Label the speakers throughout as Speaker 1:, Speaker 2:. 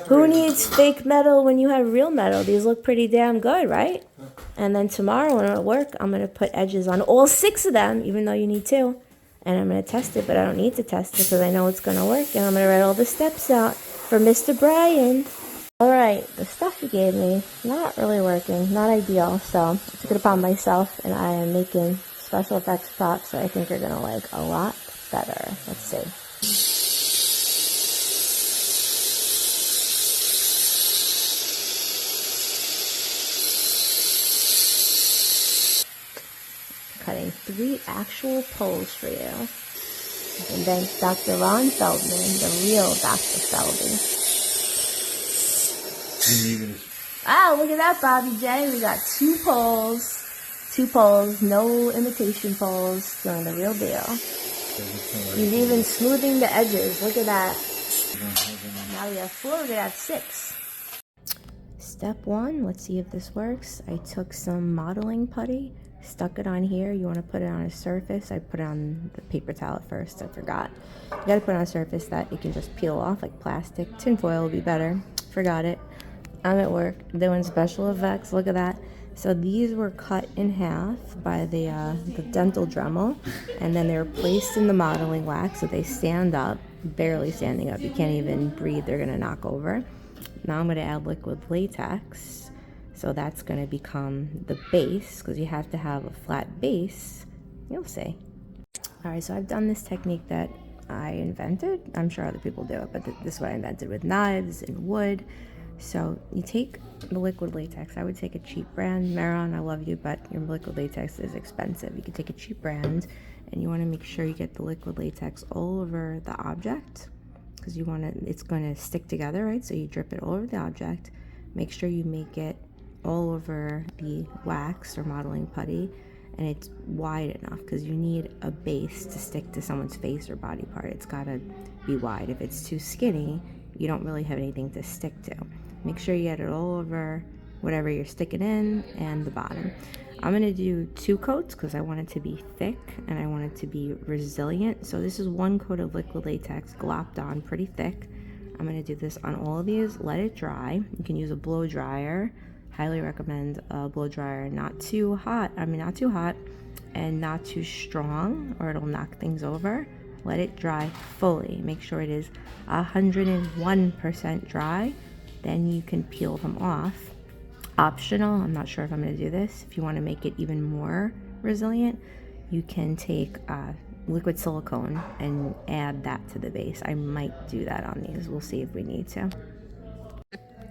Speaker 1: Who needs fake metal when you have real metal? These look pretty damn good, right? And then tomorrow when I work, I'm going to put edges on all 6 of them, even though you need 2. And I'm going to test it, but I don't need to test it because I know it's going to work. And I'm going to write all the steps out for Mr. Brian. All right, the stuff you gave me, not really working, not ideal. So I took it upon myself, and I am making special effects props that I think are going to like a lot better. Let's see. Cutting 3 actual poles for you. And then Dr. Ron Feldman, the real Dr. Feldy. Ah, look at that, Bobby J. We got 2 poles. 2 poles, no imitation poles. Doing the real deal. He's even smoothing the edges. Look at that. Now we have 4, we're gonna have 6. Step 1, let's see if this works. I took some modeling putty, stuck it on here. You want to put it on a surface. I put it on the paper towel at first, I forgot. You gotta put it on a surface that it can just peel off, like plastic. Tin foil will be better. Forgot it. I'm at work doing special effects. Look at that. So these were cut in half by the dental Dremel, and then they were placed in the modeling wax so they stand up, barely standing up. You can't even breathe, they're gonna knock over. Now I'm gonna add liquid latex, so that's gonna become the base, because you have to have a flat base. You'll see. All right, so I've done this technique that I invented. I'm sure other people do it, but this is what I invented with knives and wood. So you take the liquid latex. I would take a cheap brand. Maron, I love you, but your liquid latex is expensive. You can take a cheap brand, and you want to make sure you get the liquid latex all over the object, because you want it's going to stick together, right? So you drip it all over the object. Make sure you make it all over the wax or modeling putty, and it's wide enough, because you need a base to stick to someone's face or body part. It's got to be wide. If it's too skinny, you don't really have anything to stick to. Make sure you get it all over whatever you're sticking in and the bottom. I'm gonna do 2 coats because I want it to be thick and I want it to be resilient. So this is 1 coat of liquid latex glopped on pretty thick. I'm gonna do this on all of these, let it dry. You can use a blow dryer. Highly recommend a blow dryer, not too hot and not too strong, or it'll knock things over. Let it dry fully. Make sure it is 101% dry. Then you can peel them off. Optional, I'm not sure if I'm going to do this. If you want to make it even more resilient, you can take liquid silicone and add that to the base. I might do that on these. We'll see if we need to.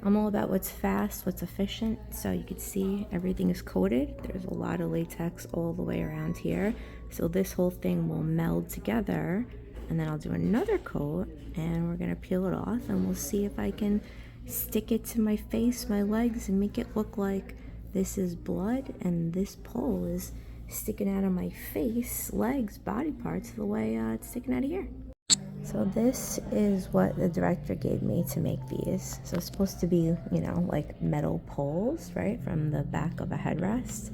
Speaker 1: I'm all about what's fast, what's efficient. So you can see everything is coated. There's a lot of latex all the way around here. So this whole thing will meld together, and then I'll do another coat, and we're gonna peel it off, and we'll see if I can stick it to my face, my legs, and make it look like this is blood and this pole is sticking out of my face, legs, body parts, the way it's sticking out of here. So this is what the director gave me to make these. So it's supposed to be, you know, like metal poles, right, from the back of a headrest.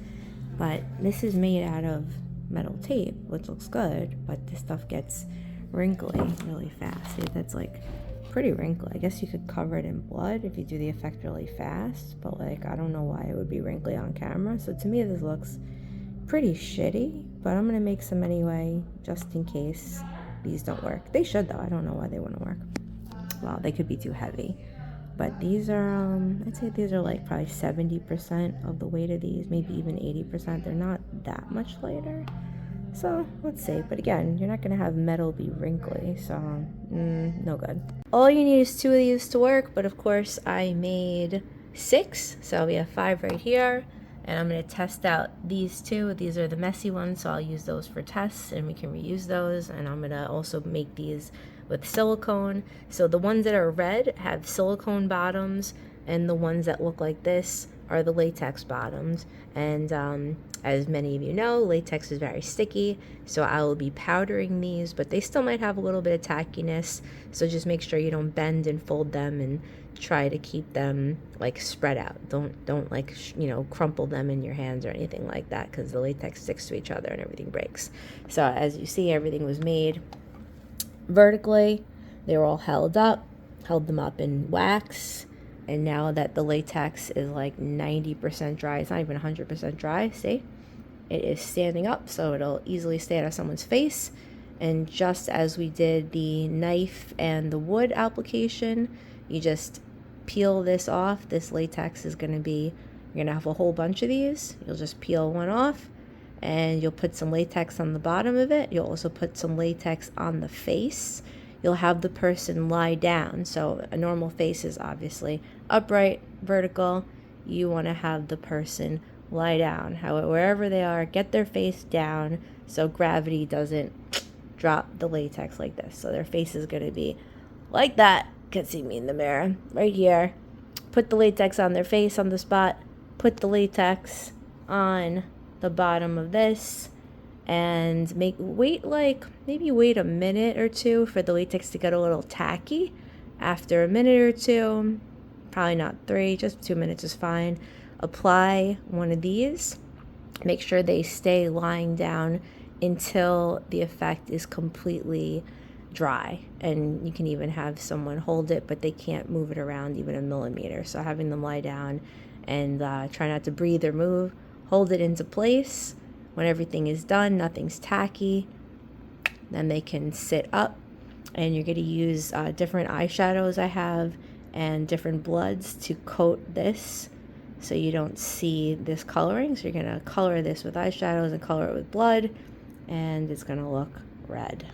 Speaker 1: But this is made out of metal tape, which looks good, but this stuff gets wrinkly really fast. See, that's like pretty wrinkly. I guess you could cover it in blood if you do the effect really fast, but like I don't know why it would be wrinkly on camera. So to me this looks pretty shitty, but I'm gonna make some anyway just in case these don't work. They should though. I don't know why they wouldn't work. Well, they could be too heavy. But these are, I'd say these are like probably 70% of the weight of these, maybe even 80%. They're not that much lighter. So let's see. But again, you're not going to have metal be wrinkly, so no good. All you need is 2 of these to work, but of course I made 6. So we have 5 right here. And I'm going to test out these 2. These are the messy ones, so I'll use those for tests, and we can reuse those. And I'm going to also make these with silicone. So the ones that are red have silicone bottoms, and the ones that look like this are the latex bottoms. And as many of you know, latex is very sticky, so I will be powdering these, but they still might have a little bit of tackiness, so just make sure you don't bend and fold them, and try to keep them like spread out. Don't like crumple them in your hands or anything like that, because the latex sticks to each other and everything breaks. So as you see, everything was made vertically. They were all held up, held them up in wax, and now that the latex is like 90% dry, it's not even 100% dry, see? It is standing up, so it'll easily stay out of someone's face. And just as we did the knife and the wood application, you just peel this off. This latex is going to be, you're going to have a whole bunch of these. You'll just peel one off, and you'll put some latex on the bottom of it. You'll also put some latex on the face. You'll have the person lie down. So a normal face is obviously upright, vertical. You want to have the person lie down, wherever they are, get their face down so gravity doesn't drop the latex like this. So their face is going to be like that. Can see me in the mirror right here. Put the latex on their face on the spot. Put the latex on the bottom of this, and wait a minute or two for the latex to get a little tacky. After a minute or two, probably not 3, just 2 minutes is fine. Apply one of these. Make sure they stay lying down until the effect is completely dry. And you can even have someone hold it, but they can't move it around even a millimeter. So having them lie down and try not to breathe or move. Hold it into place. When everything is done, nothing's tacky, then they can sit up. And you're going to use different eyeshadows I have and different bloods to coat this so you don't see this coloring. So you're going to color this with eyeshadows and color it with blood, and it's going to look red.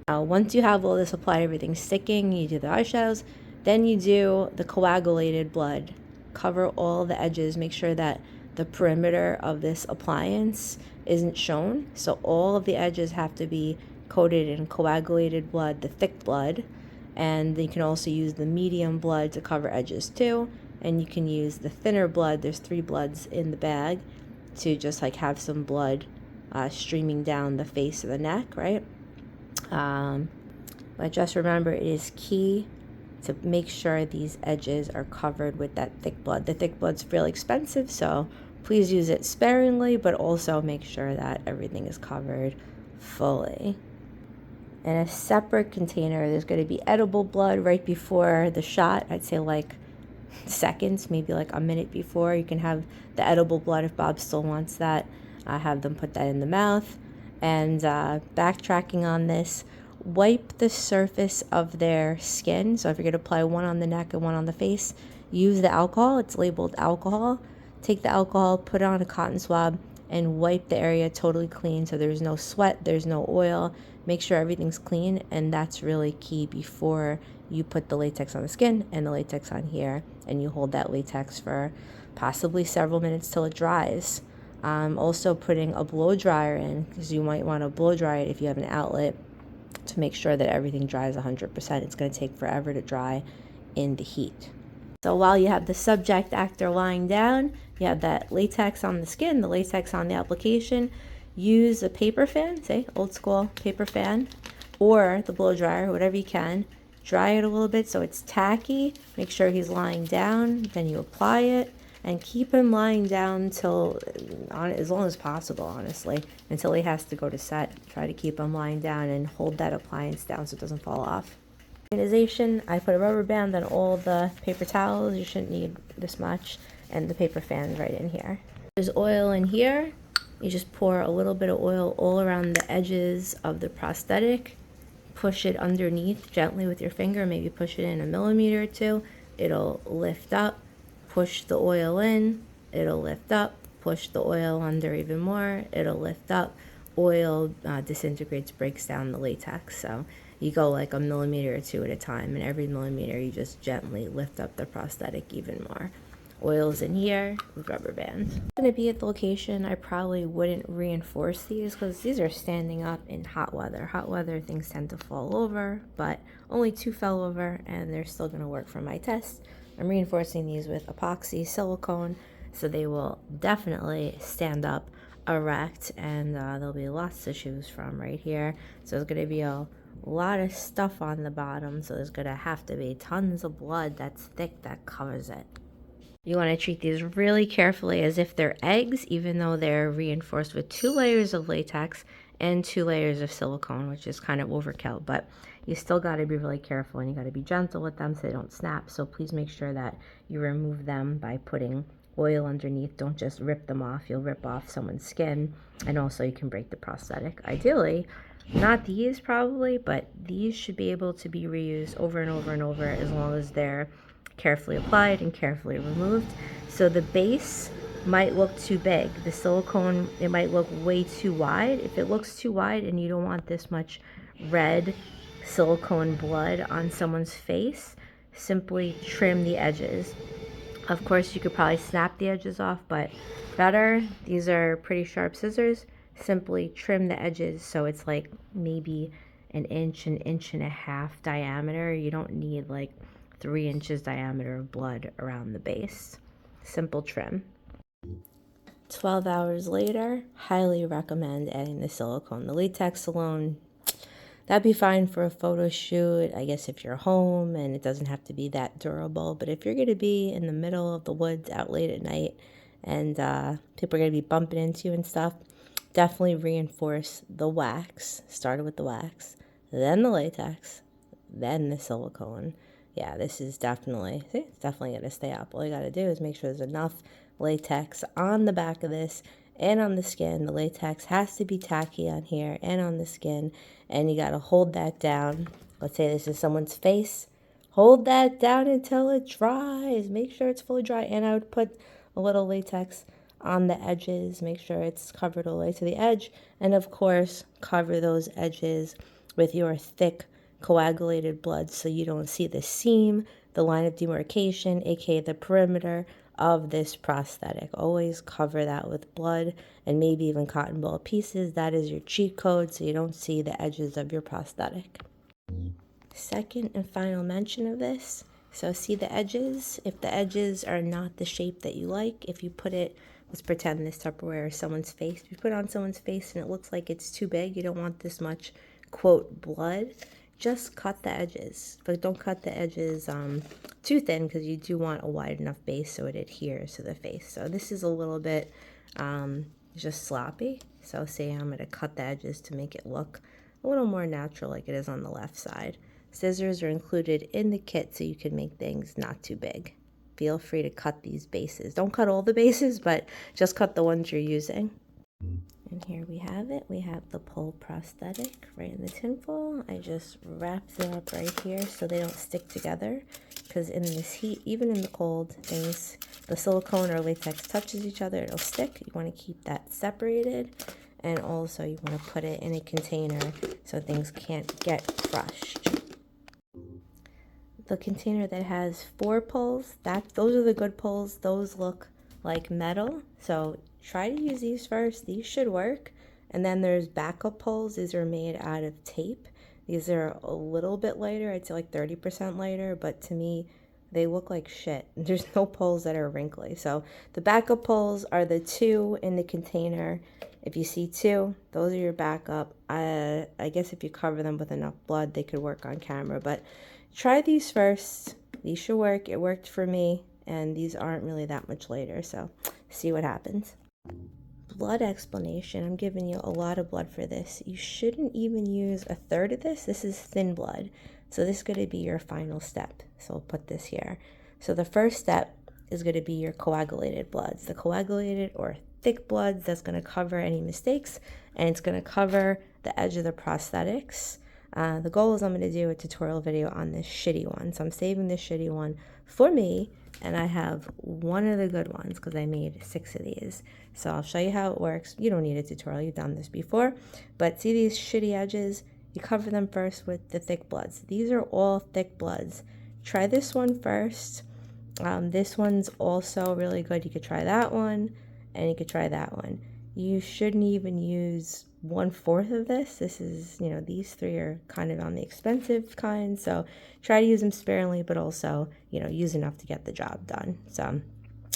Speaker 1: Now, once you have all this applied, everything's sticking, you do the eyeshadows, then you do the coagulated blood. Cover all the edges, make sure that the perimeter of this appliance isn't shown. So all of the edges have to be coated in coagulated blood, the thick blood. And you can also use the medium blood to cover edges too. And you can use the thinner blood. There's 3 bloods in the bag to just like have some blood streaming down the face of the neck, right? But just remember, it is key to make sure these edges are covered with that thick blood. The thick blood's really expensive, so please use it sparingly, but also make sure that everything is covered fully. In a separate container, there's going to be edible blood right before the shot. I'd say like seconds, maybe like a minute before. You can have the edible blood if Bob still wants that. Have them put that in the mouth. And backtracking on this, wipe the surface of their skin. So if you're going to apply one on the neck and one on the face, use the alcohol. It's labeled alcohol. Take the alcohol, put it on a cotton swab, and wipe the area totally clean so there's no sweat, there's no oil. Make sure everything's clean, and that's really key before you put the latex on the skin and the latex on here, and you hold that latex for possibly several minutes till it dries. Also putting a blow dryer in, because you might want to blow dry it if you have an outlet, to make sure that everything dries 100%. It's going to take forever to dry in the heat. So while you have the subject actor lying down, you have that latex on the skin, the latex on the application. Use a paper fan, say old school paper fan, or the blow dryer, whatever you can. Dry it a little bit so it's tacky. Make sure he's lying down. Then you apply it, and keep him lying down till as long as possible, honestly, until he has to go to set. Try to keep him lying down and hold that appliance down so it doesn't fall off. Organization, I put a rubber band on all the paper towels. You shouldn't need this much, and the paper fan right in here. There's oil in here. You just pour a little bit of oil all around the edges of the prosthetic. Push it underneath gently with your finger, maybe push it in a millimeter or 2. It'll lift up. Push the oil in, it'll lift up. Push the oil under even more, it'll lift up. Oil disintegrates, breaks down the latex. So you go like a millimeter or 2 at a time, and every millimeter you just gently lift up the prosthetic even more. Oil's in here with rubber bands. I'm going to be at the location. I probably wouldn't reinforce these because these are standing up in hot weather. Hot weather, things tend to fall over, but only 2 fell over, and they're still going to work for my test. I'm reinforcing these with epoxy silicone, so they will definitely stand up erect, and there'll be lots to choose from right here. So there's going to be a lot of stuff on the bottom, so there's going to have to be tons of blood that's thick that covers it. You want to treat these really carefully as if they're eggs, even though they're reinforced with 2 layers of latex and 2 layers of silicone, which is kind of overkill, but you still got to be really careful and you got to be gentle with them so they don't snap. So please make sure that you remove them by putting oil underneath. Don't just rip them off. You'll rip off someone's skin, and also you can break the prosthetic. Ideally, not these probably, but these should be able to be reused over and over and over as long as they're carefully applied and carefully removed. So the base might look too big. The silicone, it might look way too wide. If it looks too wide and you don't want this much red silicone blood on someone's face, simply trim the edges. Of course, you could probably snap the edges off, but better, these are pretty sharp scissors. Simply trim the edges so it's like maybe an inch and a half diameter. You don't need like 3 inches diameter of blood around the base. Simple trim. 12 hours later, highly recommend adding the silicone. The latex alone, that'd be fine for a photo shoot, I guess, if you're home and it doesn't have to be that durable. But if you're going to be in the middle of the woods out late at night and people are going to be bumping into you and stuff, definitely reinforce the wax. Started with the wax, then the latex, then the silicone. Yeah, this is definitely, see, it's definitely going to stay up. All you got to do is make sure there's enough latex on the back of this and on the skin. The latex has to be tacky on here and on the skin, and you got to hold that down. Let's say this is someone's face. Hold that down until it dries. Make sure it's fully dry, and I would put a little latex on the edges. Make sure it's covered all the way to the edge, and of course, cover those edges with your thick coagulated blood so you don't see the seam, the line of demarcation, aka the perimeter of this prosthetic. Always cover that with blood and maybe even cotton ball pieces. That is your cheat code so you don't see the edges of your prosthetic. Second and final mention of this. So see the edges. If the edges are not the shape that you like, if you put it, let's pretend this Tupperware is someone's face. If you put it on someone's face and it looks like it's too big, you don't want this much, quote, blood, just cut the edges. But don't cut the edges too thin, because you do want a wide enough base so it adheres to the face. So this is a little bit just sloppy. So say I'm going to cut the edges to make it look a little more natural like it is on the left side. Scissors are included in the kit so you can make things not too big. Feel free to cut these bases. Don't cut all the bases, but just cut the ones you're using. And here we have it. We have the pole prosthetic right in the tinfoil. I just wrap them up right here so they don't stick together, because in this heat, even in the cold, things, the silicone or latex touches each other, it'll stick. You want to keep that separated, and also you want to put it in a container so things can't get crushed. The container that has 4 poles, those are the good poles. Those look like metal, so try to use these first. These should work. And then there's backup poles. These are made out of tape. These are a little bit lighter. I'd say like 30% lighter, but to me, they look like shit. There's no poles that are wrinkly. So the backup poles are the 2 in the container. If you see 2, those are your backup. I guess if you cover them with enough blood, they could work on camera. But try these first. These should work. It worked for me. And these aren't really that much later. So see what happens. Blood explanation. I'm giving you a lot of blood for this. You shouldn't even use a third of this. This is thin blood. So this is going to be your final step. So I'll put this here. So the first step is going to be your coagulated bloods. The coagulated or thick bloods, that's going to cover any mistakes, and it's going to cover the edge of the prosthetics. The goal is I'm going to do a tutorial video on this shitty one. So I'm saving this shitty one for me, and I have one of the good ones because I made 6 of these. So I'll show you how it works. You don't need a tutorial. You've done this before. But see these shitty edges? You cover them first with the thick bloods. These are all thick bloods. Try this one first. This one's also really good. You could try that one, and you could try that one. You shouldn't even use 1/4 of this. This is, these 3 are kind of on the expensive kind. So try to use them sparingly, but also, use enough to get the job done. So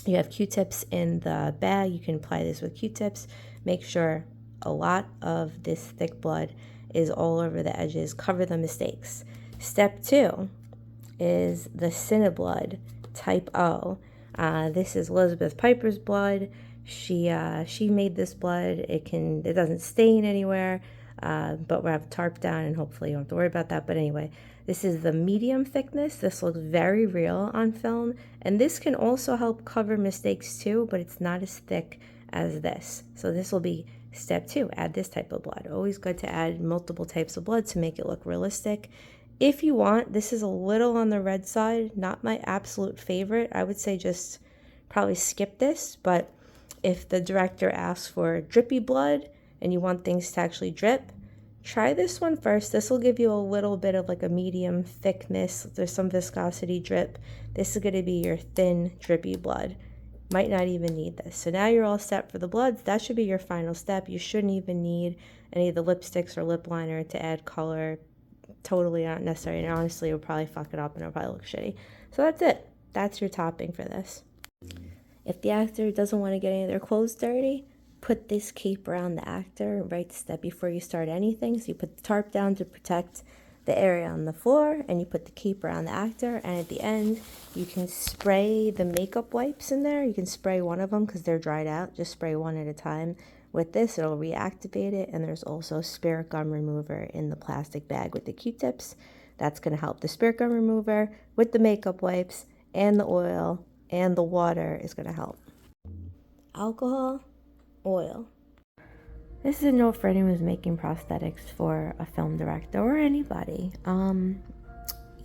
Speaker 1: you have Q-tips in the bag. You can apply this with Q-tips. Make sure a lot of this thick blood is all over the edges. Cover the mistakes. Step 2 is the Cineblood type O. This is Elizabeth Piper's blood. She made this blood. It doesn't stain anywhere, but we have tarp down, and hopefully you don't have to worry about that. But anyway, this is the medium thickness. This looks very real on film, and this can also help cover mistakes too, but it's not as thick as this. So this will be step 2. Add this type of blood. Always good to add multiple types of blood to make it look realistic. If you want, this is a little on the red side, not my absolute favorite. I would say just probably skip this, but if the director asks for drippy blood and you want things to actually drip, try this one first. This will give you a little bit of like a medium thickness. There's some viscosity drip. This is going to be your thin, drippy blood. Might not even need this. So now you're all set for the bloods. That should be your final step. You shouldn't even need any of the lipsticks or lip liner to add color. Totally not necessary. And honestly, it'll probably fuck it up and it'll probably look shitty. So that's it. That's your topping for this. If the actor doesn't want to get any of their clothes dirty, put this cape around the actor right step before you start anything. So you put the tarp down to protect the area on the floor, and you put the cape around the actor, and at the end you can spray the makeup wipes in there. You can spray one of them because they're dried out. Just spray one at a time. With this, it'll reactivate it, and there's also spirit gum remover in the plastic bag with the Q-tips. That's going to help. The spirit gum remover with the makeup wipes and the oil and the water is going to help. Alcohol, oil. This is a note for anyone who's making prosthetics for a film director or anybody.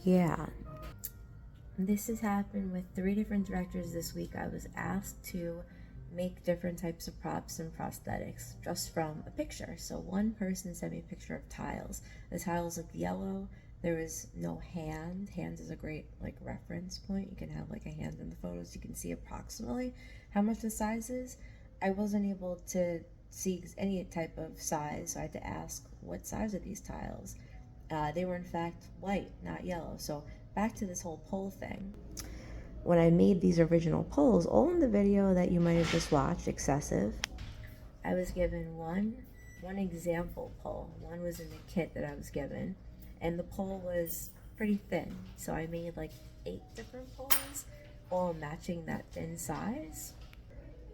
Speaker 1: Yeah. This has happened with 3 different directors this week. I was asked to make different types of props and prosthetics just from a picture. So one person sent me a picture of tiles. The tiles look yellow. There was no hand. Hands is a great like reference point. You can have like a hand in the photos. You can see approximately how much the size is. I wasn't able to see any type of size, so I had to ask what size are these tiles. They were in fact white, not yellow. So back to this whole pole thing. When I made these original poles, all in the video that you might have just watched, Excessive, I was given one example pole. One was in the kit that I was given, and the pole was pretty thin. So I made like 8 different poles, all matching that thin size.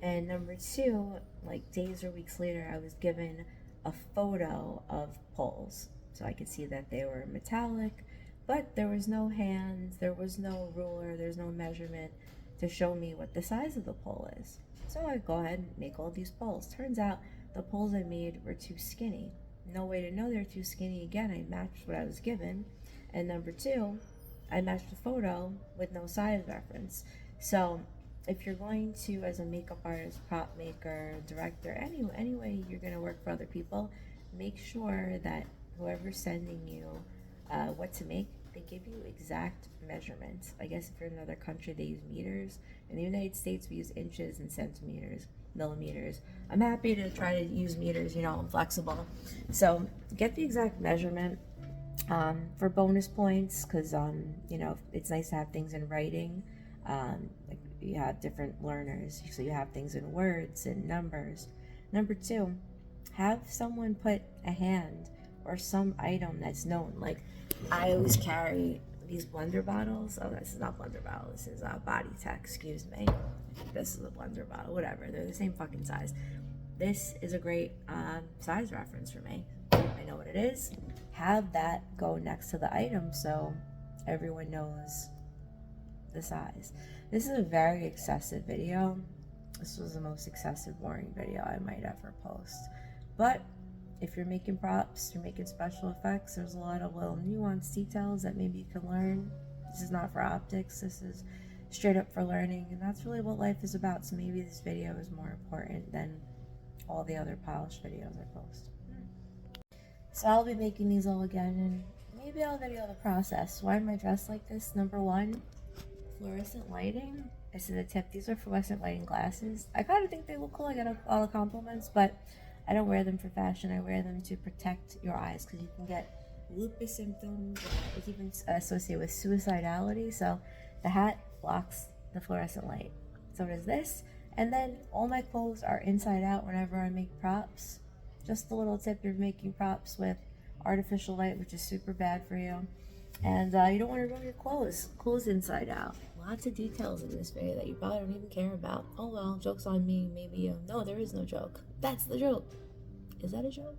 Speaker 1: And number 2, like days or weeks later, I was given a photo of poles. So I could see that they were metallic, but there was no hands, there was no ruler, there's no measurement to show me what the size of the pole is. So I go ahead and make all these poles. Turns out the poles I made were too skinny. No way to know they're too skinny. Again, I matched what I was given. And number 2, I matched the photo with no size reference. So if you're going to, as a makeup artist, prop maker, director, any way you're going to work for other people, make sure that whoever's sending you what to make, they give you exact measurements. I guess if you're in another country, they use meters. In the United States, we use inches and centimeters, millimeters. I'm happy to try to use meters, I'm flexible. So get the exact measurement for bonus points, because, it's nice to have things in writing. Like you have different learners, so you have things in words and numbers. Number 2, have someone put a hand or some item that's known. Like I always carry these blender bottles. Oh, this is not blender bottle. This is Body Tech. Excuse me. This is a blender bottle. Whatever. They're the same fucking size. This is a great size reference for me. I know what it is. Have that go next to the item so everyone knows the size. This is a very excessive video. This was the most excessive, boring video I might ever post. But if you're making props, you're making special effects, there's a lot of little nuanced details that maybe you can learn. This is not for optics, this is straight up for learning, and that's really what life is about. So maybe this video is more important than all the other polished videos I post. So I'll be making these all again, and maybe I'll video the process. Why am I dressed like this? Number 1, fluorescent lighting. This is a tip. These are fluorescent lighting glasses. I kind of think they look cool. I get all the compliments, but I don't wear them for fashion. I wear them to protect your eyes, because you can get lupus symptoms. It's even associated with suicidality. So the hat blocks the fluorescent light. So does this. And then all my clothes are inside out whenever I make props. Just a little tip, you're making props with artificial light, which is super bad for you. And you don't want to ruin your clothes inside out. Lots of details in this video that you probably don't even care about. Oh well, joke's on me. Maybe, no, there is no joke. That's the joke. Is that a joke?